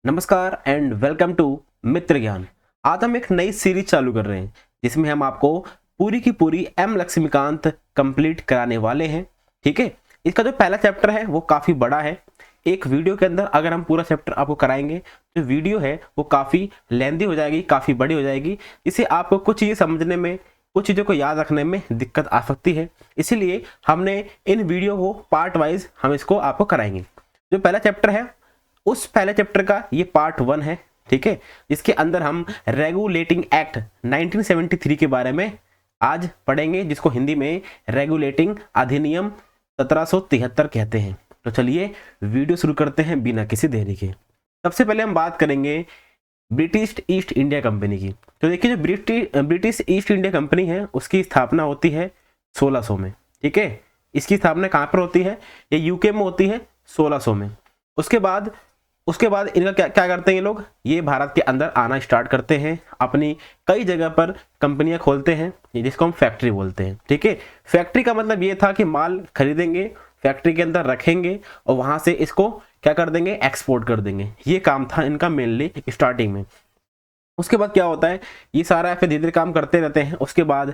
नमस्कार and welcome to मित्र ज्ञान। आज हम एक नई सीरीज चालू कर रहे हैं जिसमें हम आपको पूरी की पूरी एम लक्ष्मीकांत कंप्लीट कराने वाले हैं। ठीक है, इसका जो पहला चैप्टर है वो काफ़ी बड़ा है। एक वीडियो के अंदर अगर हम पूरा चैप्टर आपको कराएंगे तो वीडियो है वो काफ़ी लेंदी हो जाएगी, काफ़ी बड़ी हो जाएगी, जिससे आपको कुछ चीज़ें समझने में, कुछ चीज़ों को याद रखने में दिक्कत आ सकती है। इसीलिए हमने इन वीडियो को पार्ट वाइज हम इसको आपको कराएंगे। जो पहला चैप्टर है उस पहले चैप्टर का ये पार्ट 1 है। ठीक है, जिसके अंदर हम रेगुलेटिंग एक्ट 1973 के बारे में आज पढ़ेंगे, जिसको हिंदी में रेगुलेटिंग अधिनियम 1773 कहते हैं। तो चलिए वीडियो शुरू करते हैं बिना किसी देरी के। सबसे पहले हम बात करेंगे ब्रिटिश ईस्ट इंडिया कंपनी की। तो देखिए, जो ब्रिटिश ईस्ट इंडिया कंपनी है उसकी स्थापना होती है 1600 में। ठीक है, इसकी स्थापना कहाँ पर होती है? ये यूके में होती है 1600 में। उसके बाद इनका क्या क्या करते हैं ये लोग? ये भारत के अंदर आना स्टार्ट करते हैं, अपनी कई जगह पर कंपनियां खोलते हैं, जिसको हम फैक्ट्री बोलते हैं। ठीक है, फैक्ट्री का मतलब ये था कि माल खरीदेंगे, फैक्ट्री के अंदर रखेंगे और वहां से इसको क्या कर देंगे? एक्सपोर्ट कर देंगे। ये काम था इनका मेनली स्टार्टिंग में। उसके बाद क्या होता है, ये सारा फिर धीरे धीरे काम करते रहते हैं। उसके बाद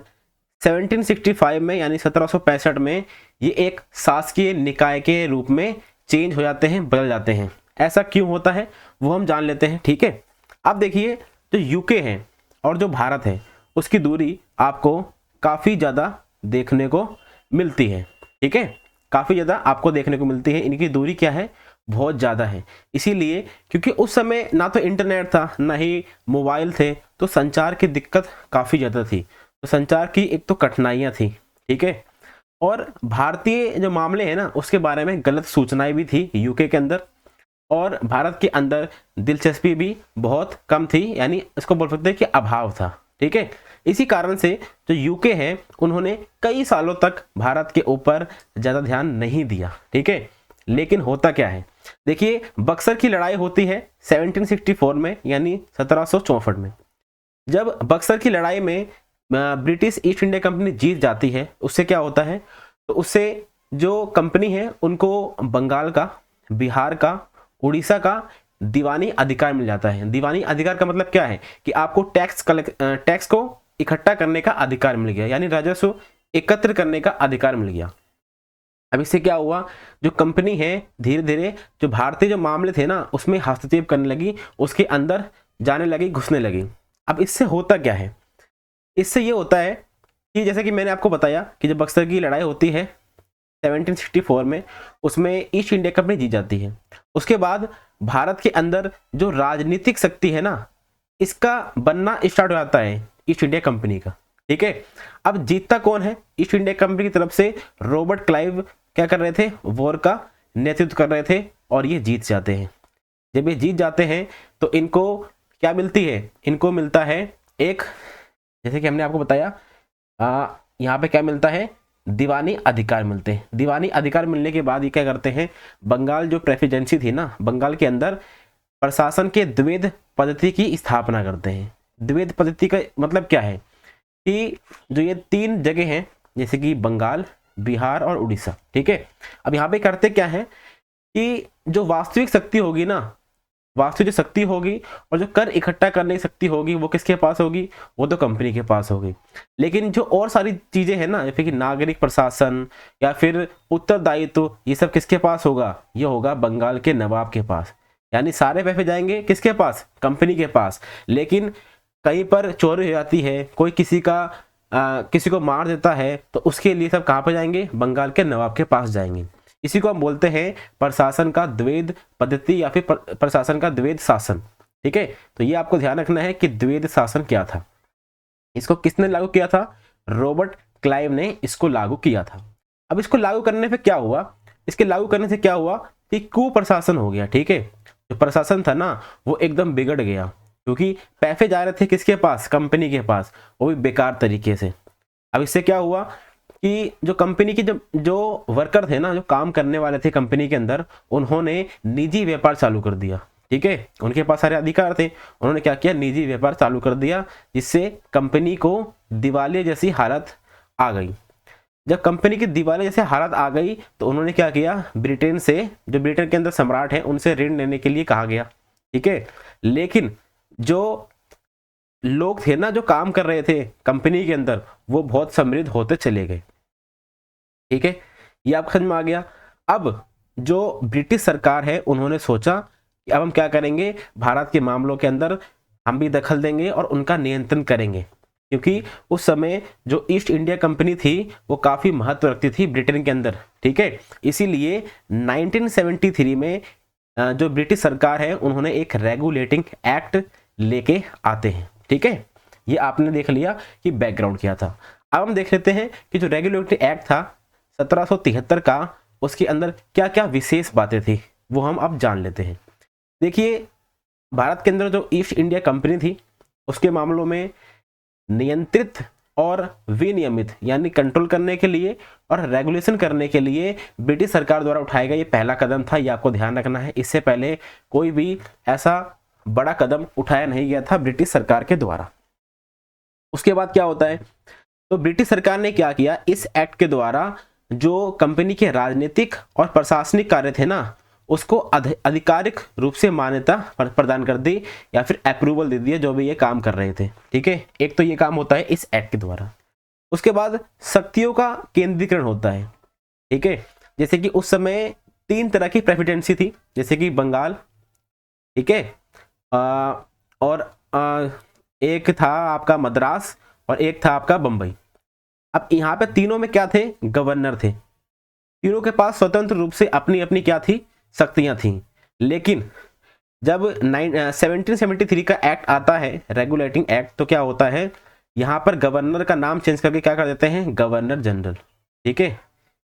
1765 में यानी 1765 में ये एक शासकीय निकाय के रूप में चेंज हो जाते हैं, बदल जाते हैं। ऐसा क्यों होता है वो हम जान लेते हैं। ठीक है, अब देखिए, जो यूके है और जो भारत है उसकी दूरी आपको काफ़ी ज़्यादा देखने को मिलती है। ठीक है, काफ़ी ज़्यादा आपको देखने को मिलती है। इनकी दूरी क्या है? बहुत ज़्यादा है। इसीलिए क्योंकि उस समय ना तो इंटरनेट था ना ही मोबाइल थे, तो संचार की दिक्कत काफ़ी ज़्यादा थी। तो संचार की एक तो कठिनाइयाँ थी। ठीक है, और भारतीय जो मामले हैं ना उसके बारे में गलत सूचनाएं भी थी यूके के अंदर, और भारत के अंदर दिलचस्पी भी बहुत कम थी, यानी इसको बोल सकते हैं कि अभाव था। ठीक है, इसी कारण से जो यूके है उन्होंने कई सालों तक भारत के ऊपर ज़्यादा ध्यान नहीं दिया। ठीक है, लेकिन होता क्या है, देखिए, बक्सर की लड़ाई होती है 1764 में यानी 1764 में। जब बक्सर की लड़ाई में ब्रिटिश ईस्ट इंडिया कंपनी जीत जाती है, उससे क्या होता है, तो उससे जो कंपनी है उनको बंगाल का, बिहार का, उड़ीसा का दीवानी अधिकार मिल जाता है। दीवानी अधिकार का मतलब क्या है कि आपको टैक्स को इकट्ठा करने का अधिकार मिल गया, यानी राजस्व एकत्र करने का अधिकार मिल गया। अब इससे क्या हुआ, जो कंपनी है धीरे धीरे जो भारतीय जो मामले थे ना उसमें हस्तक्षेप करने लगी, उसके अंदर जाने लगी, घुसने लगी। अब इससे होता क्या है? इससे ये होता है कि जैसे कि मैंने आपको बताया कि जब बक्सर की लड़ाई होती है 1764 में, उसमें ईस्ट इंडिया कंपनी जीत जाती है। उसके बाद भारत के अंदर जो राजनीतिक शक्ति है ना, इसका बनना स्टार्ट हो जाता है ईस्ट इंडिया कंपनी का। ठीक है, अब जीतता कौन है? ईस्ट इंडिया कंपनी की तरफ से रॉबर्ट क्लाइव क्या कर रहे थे? वॉर का नेतृत्व कर रहे थे और ये जीत जाते हैं। जब ये जीत जाते हैं तो इनको क्या मिलती है? इनको मिलता है एक, जैसे कि हमने आपको बताया, यहाँ पे क्या मिलता है? दीवानी अधिकार मिलते हैं। दीवानी अधिकार मिलने के बाद ये क्या करते हैं, बंगाल जो प्रेसिडेंसी थी ना, बंगाल के अंदर प्रशासन के द्वैध पद्धति की स्थापना करते हैं। द्वैध पद्धति का मतलब क्या है कि जो ये 3 जगह हैं, जैसे कि बंगाल, बिहार और उड़ीसा। ठीक है, अब यहाँ पे करते क्या है कि जो वास्तविक शक्ति होगी ना, वास्तविक जो शक्ति होगी और जो कर इकट्ठा करने की शक्ति होगी वो किसके पास होगी? वो तो कंपनी के पास होगी। लेकिन जो और सारी चीजें हैं ना, जैसे कि नागरिक प्रशासन या फिर उत्तरदायित्व, ये सब किसके पास होगा? ये होगा बंगाल के नवाब के पास। यानी सारे पैसे जाएंगे किसके पास? कंपनी के पास। लेकिन कहीं पर चोरी हो जाती है, कोई किसी को मार देता है, तो उसके लिए सब कहाँ पे जाएंगे? बंगाल के नवाब के पास जाएंगे। इसी को हम बोलते हैं प्रशासन का द्वैध पद्धति या फिर प्रशासन का द्वैध शासन। ठीक है, तो ये आपको ध्यान रखना है कि द्वैध शासन क्या था। इसको किसने लागू किया था? रॉबर्ट क्लाइव ने इसको लागू किया था। अब इसको लागू करने पे क्या हुआ? इसके लागू करने से क्या हुआ कि कुप्रशासन हो गया। ठीक है, जो प्रशासन था ना वो एकदम बिगड़ गया, क्योंकि पैसे जा रहे थे किसके पास? कंपनी के पास, वो भी बेकार तरीके से। अब इससे क्या हुआ कि जो कंपनी के जो वर्कर थे ना, जो काम करने वाले थे कंपनी के अंदर, उन्होंने निजी व्यापार चालू कर दिया। ठीक है, उनके पास सारे अधिकार थे, उन्होंने क्या किया? निजी व्यापार चालू कर दिया, जिससे कंपनी को दिवालिया जैसी हालत आ गई। जब कंपनी की दिवालिया जैसी हालत आ गई तो उन्होंने क्या किया? ब्रिटेन से, जो ब्रिटेन के अंदर सम्राट है, उनसे ऋण लेने के लिए कहा गया। ठीक है। लेकिन जो लोग थे ना जो काम कर रहे थे कंपनी के अंदर, वो बहुत समृद्ध होते चले गए। ठीक है, ये आप समझ में आ गया। अब जो ब्रिटिश सरकार है उन्होंने सोचा कि अब हम क्या करेंगे, भारत के मामलों के अंदर हम भी दखल देंगे और उनका नियंत्रण करेंगे, क्योंकि उस समय जो ईस्ट इंडिया कंपनी थी वो काफ़ी महत्व रखती थी ब्रिटेन के अंदर। ठीक है, इसीलिए 1973 में जो ब्रिटिश सरकार है उन्होंने एक रेगुलेटिंग एक्ट लेके आते हैं। ठीक है, ये आपने देख लिया कि बैकग्राउंड क्या था। अब हम देख लेते हैं कि जो रेगुलेटरी एक्ट था 1773 का, उसके अंदर क्या क्या विशेष बातें थी वो हम अब जान लेते हैं। देखिए, भारत के अंदर जो ईस्ट इंडिया कंपनी थी उसके मामलों में नियंत्रित और विनियमित यानी कंट्रोल करने के लिए और रेगुलेशन करने के लिए ब्रिटिश सरकार द्वारा उठाया गया ये पहला कदम था। ये आपको ध्यान रखना है, इससे पहले कोई भी ऐसा बड़ा कदम उठाया नहीं गया था ब्रिटिश सरकार के द्वारा। उसके बाद क्या होता है, तो ब्रिटिश सरकार ने क्या किया, इस एक्ट के द्वारा जो कंपनी के राजनीतिक और प्रशासनिक कार्य थे ना उसको आधिकारिक रूप से मान्यता प्रदान कर दी या फिर अप्रूवल दे दिया जो भी ये काम कर रहे थे। ठीक है, एक तो ये काम होता है इस एक्ट के द्वारा। उसके बाद शक्तियों का केंद्रीकरण होता है। ठीक है, जैसे कि उस समय 3 तरह की प्रेसिडेंसी थी, जैसे कि बंगाल, ठीक है, और एक था आपका मद्रास और एक था आपका बंबई। अब यहाँ पे तीनों में क्या थे, गवर्नर थे। तीनों के पास स्वतंत्र रूप से अपनी अपनी क्या थी, शक्तियां थीं। लेकिन जब 1773 का एक्ट आता है, रेगुलेटिंग एक्ट, तो क्या होता है, यहाँ पर गवर्नर का नाम चेंज करके क्या कर देते हैं, गवर्नर जनरल। ठीक है,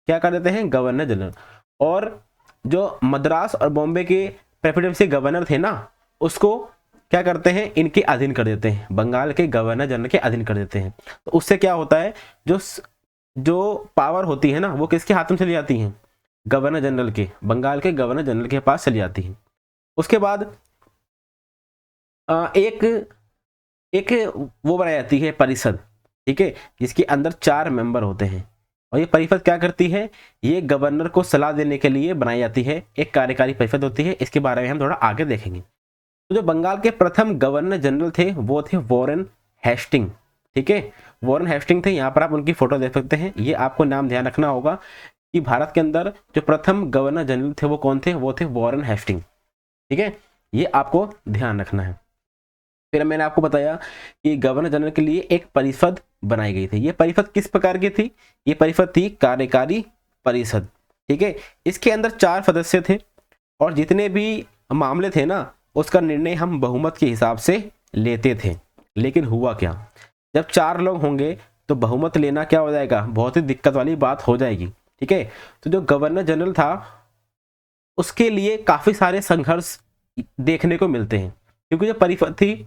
क्या कर देते हैं, गवर्नर जनरल। और जो मद्रास और बॉम्बे के प्रेसिडेंसी गवर्नर थे ना उसको क्या करते हैं, इनके अधीन कर देते हैं, बंगाल के गवर्नर जनरल के अधीन कर देते हैं। तो उससे क्या होता है, जो पावर होती है ना वो किसके हाथ में चली जाती है, गवर्नर जनरल के, बंगाल के गवर्नर जनरल के पास चली जाती है। उसके बाद एक वो बनाई जाती है परिषद। ठीक है, जिसके अंदर 4 मेंबर होते हैं और ये परिषद क्या करती है, ये गवर्नर को सलाह देने के लिए बनाई जाती है। एक कार्यकारी परिषद होती है, इसके बारे में हम थोड़ा आगे देखेंगे। तो जो बंगाल के प्रथम गवर्नर जनरल थे वो थे वॉरेन हेस्टिंग। ठीक है, वॉरेन हेस्टिंग थे, यहाँ पर आप उनकी फोटो देख सकते हैं। ये आपको नाम ध्यान रखना होगा कि भारत के अंदर जो प्रथम गवर्नर जनरल थे वो कौन थे, वो थे वॉरेन हेस्टिंग। ठीक है, ये आपको ध्यान रखना है। फिर मैंने आपको बताया कि गवर्नर जनरल के लिए एक परिषद बनाई गई थी। ये परिषद किस प्रकार की थी, ये परिषद थी कार्यकारी परिषद। ठीक है, इसके अंदर 4 सदस्य थे और जितने भी मामले थे ना उसका निर्णय हम बहुमत के हिसाब से लेते थे। लेकिन हुआ क्या, जब 4 लोग होंगे तो बहुमत लेना क्या हो जाएगा, बहुत ही दिक्कत वाली बात हो जाएगी। ठीक है, तो जो गवर्नर जनरल था उसके लिए काफी सारे संघर्ष देखने को मिलते हैं, क्योंकि जो परिषद थी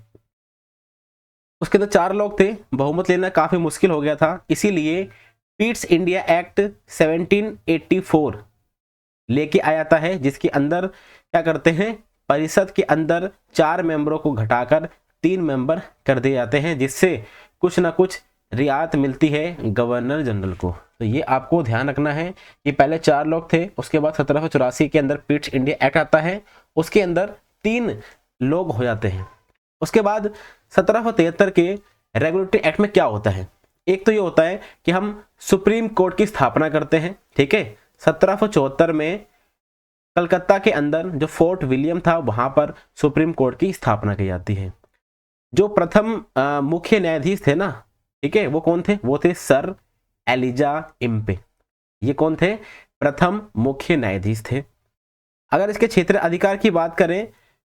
उसके अंदर 4 लोग थे, बहुमत लेना काफी मुश्किल हो गया था। इसीलिए पीट्स इंडिया एक्ट 1784 लेके आया था है, जिसके अंदर क्या करते हैं, परिषद के अंदर 4 मेंबरों को घटाकर 3 मेंबर कर दिए जाते हैं, जिससे कुछ ना कुछ रियायत मिलती है गवर्नर जनरल को। तो ये आपको ध्यान रखना है कि पहले 4 लोग थे, उसके बाद 1784 के अंदर पीट्स इंडिया एक्ट आता है, उसके अंदर 3 लोग हो जाते हैं। उसके बाद 1773 के रेगुलेटरी एक्ट में क्या होता है, एक तो ये होता है कि हम सुप्रीम कोर्ट की स्थापना करते हैं। ठीक है, 1774 में कलकत्ता के अंदर जो फोर्ट विलियम था वहां पर सुप्रीम कोर्ट की स्थापना की जाती है। जो प्रथम मुख्य न्यायाधीश थे ना, ठीक है, वो कौन थे, वो थे सर एलिजा इम्पे। ये कौन थे, प्रथम मुख्य न्यायाधीश थे। अगर इसके क्षेत्र अधिकार की बात करें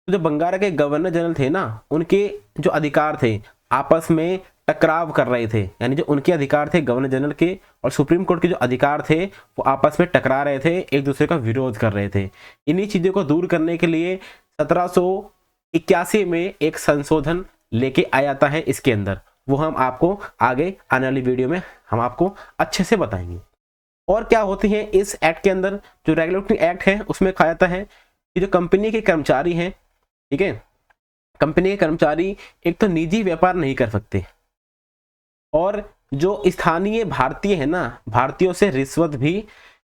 तो जो बंगाल के गवर्नर जनरल थे ना उनके जो अधिकार थे आपस में टकराव कर रहे थे, यानी जो उनके अधिकार थे गवर्नर जनरल के और सुप्रीम कोर्ट के जो अधिकार थे वो आपस में टकरा रहे थे, एक दूसरे का विरोध कर रहे थे। इन्हीं चीज़ों को दूर करने के लिए 1781 में एक संशोधन लेके आ जाता है इसके अंदर, वो हम आपको आगे आने वाली वीडियो में हम आपको अच्छे से बताएंगे। और क्या होती है इस एक्ट के अंदर, जो रेगुलेटरी एक्ट है उसमें कहा जाता है कि जो कंपनी के कर्मचारी हैं, ठीक है, कंपनी के कर्मचारी एक तो निजी व्यापार नहीं कर सकते और जो स्थानीय भारतीय है ना, भारतीयों से रिश्वत भी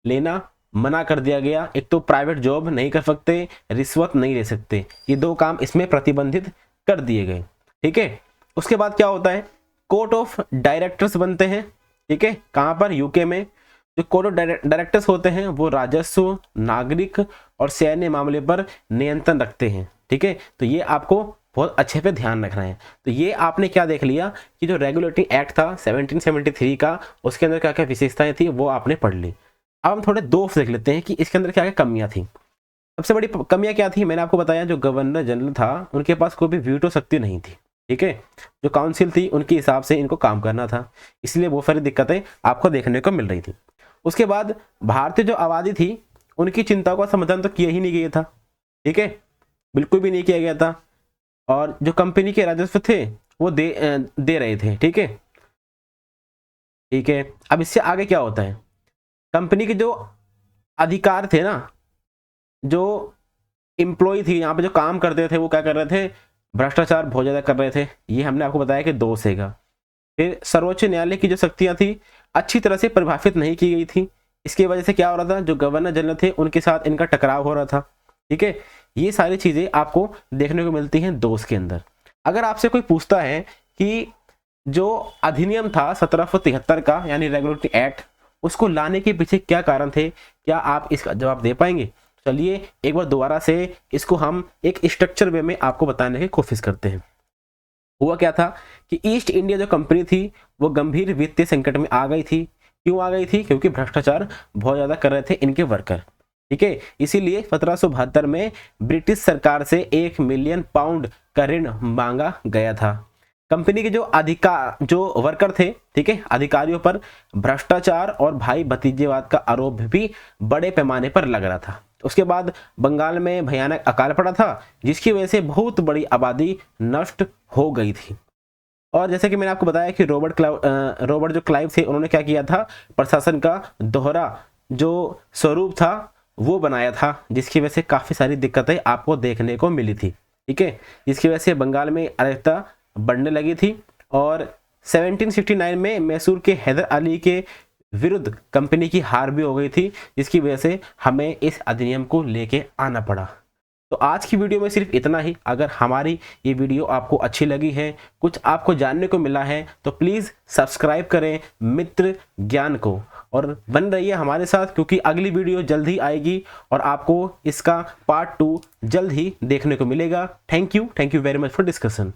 लेना मना कर दिया गया। एक तो प्राइवेट जॉब नहीं कर सकते, रिश्वत नहीं ले सकते, ये 2 काम इसमें प्रतिबंधित कर दिए गए। ठीक है, उसके बाद क्या होता है, कोर्ट ऑफ डायरेक्टर्स बनते हैं। ठीक है, कहाँ पर, यूके में। जो कोर्ट ऑफ डायरेक्टर्स होते हैं वो राजस्व, नागरिक और सैन्य मामले पर नियंत्रण रखते हैं। ठीक है, तो ये आपको बहुत अच्छे पे ध्यान रखना है। तो ये आपने क्या देख लिया कि जो रेगुलेटरी एक्ट था 1773 का, उसके अंदर क्या क्या विशेषताएं थी वो आपने पढ़ ली। अब हम थोड़े दोष देख लेते हैं कि इसके अंदर क्या क्या कमियां थी। सबसे बड़ी कमियां क्या थी, मैंने आपको बताया जो गवर्नर जनरल था उनके पास कोई भी वीटो शक्ति नहीं थी। ठीक है, जो काउंसिल थी उनके हिसाब से इनको काम करना था, इसलिए वो सारी दिक्कतें आपको देखने को मिल रही थी। उसके बाद भारतीय जो आबादी थी उनकी चिंताओं का समाधान तो किया ही नहीं गया था। ठीक है, बिल्कुल भी नहीं किया गया था। और जो कंपनी के राजस्व थे वो दे रहे थे। ठीक है, ठीक है। अब इससे आगे क्या होता है, कंपनी के जो अधिकार थे ना, जो एम्प्लॉय थी यहाँ पे जो काम करते थे वो क्या कर रहे थे, भ्रष्टाचार बहुत ज़्यादा कर रहे थे। ये हमने आपको बताया कि दोष हैगा। फिर सर्वोच्च न्यायालय की जो शक्तियाँ थी अच्छी तरह से परिभाषित नहीं की गई थी। इसकी वजह से क्या हो रहा था, जो गवर्नर जनरल थे उनके साथ इनका टकराव हो रहा था। ठीक है, ये सारी चीज़ें आपको देखने को मिलती हैं दोष के अंदर। अगर आपसे कोई पूछता है कि जो अधिनियम था 1773 का यानी रेगुलेटरी एक्ट, उसको लाने के पीछे क्या कारण थे, क्या आप इसका जवाब दे पाएंगे? चलिए एक बार दोबारा से इसको हम एक स्ट्रक्चर वे में आपको बताने की कोशिश करते हैं। हुआ क्या था कि ईस्ट इंडिया जो कंपनी थी वो गंभीर वित्तीय संकट में आ गई थी। क्यों आ गई थी? क्योंकि भ्रष्टाचार बहुत ज़्यादा कर रहे थे इनके वर्कर। ठीक है, इसीलिए 1772 में ब्रिटिश सरकार से 1 मिलियन पाउंड का ऋण मांगा गया था। कंपनी के जो वर्कर थे, ठीक है, अधिकारियों पर भ्रष्टाचार और भाई भतीजेवाद का आरोप भी बड़े पैमाने पर लग रहा था। उसके बाद बंगाल में भयानक अकाल पड़ा था जिसकी वजह से बहुत बड़ी आबादी नष्ट हो गई थी। और जैसे कि मैंने आपको बताया कि रॉबर्ट जो क्लाइव थे उन्होंने क्या किया था, प्रशासन का दोहरा जो स्वरूप था वो बनाया था, जिसकी वजह से काफ़ी सारी दिक्कतें आपको देखने को मिली थी। ठीक है, जिसकी वजह से बंगाल में अराजकता बढ़ने लगी थी। और 1769 में मैसूर के हैदर अली के विरुद्ध कंपनी की हार भी हो गई थी, जिसकी वजह से हमें इस अधिनियम को लेके आना पड़ा। तो आज की वीडियो में सिर्फ इतना ही। अगर हमारी ये वीडियो आपको अच्छी लगी है, कुछ आपको जानने को मिला है, तो प्लीज़ सब्सक्राइब करें मित्र ज्ञान को और बन रहिए हमारे साथ, क्योंकि अगली वीडियो जल्द ही आएगी और आपको इसका पार्ट 2 जल्द ही देखने को मिलेगा। Thank you very much for discussion.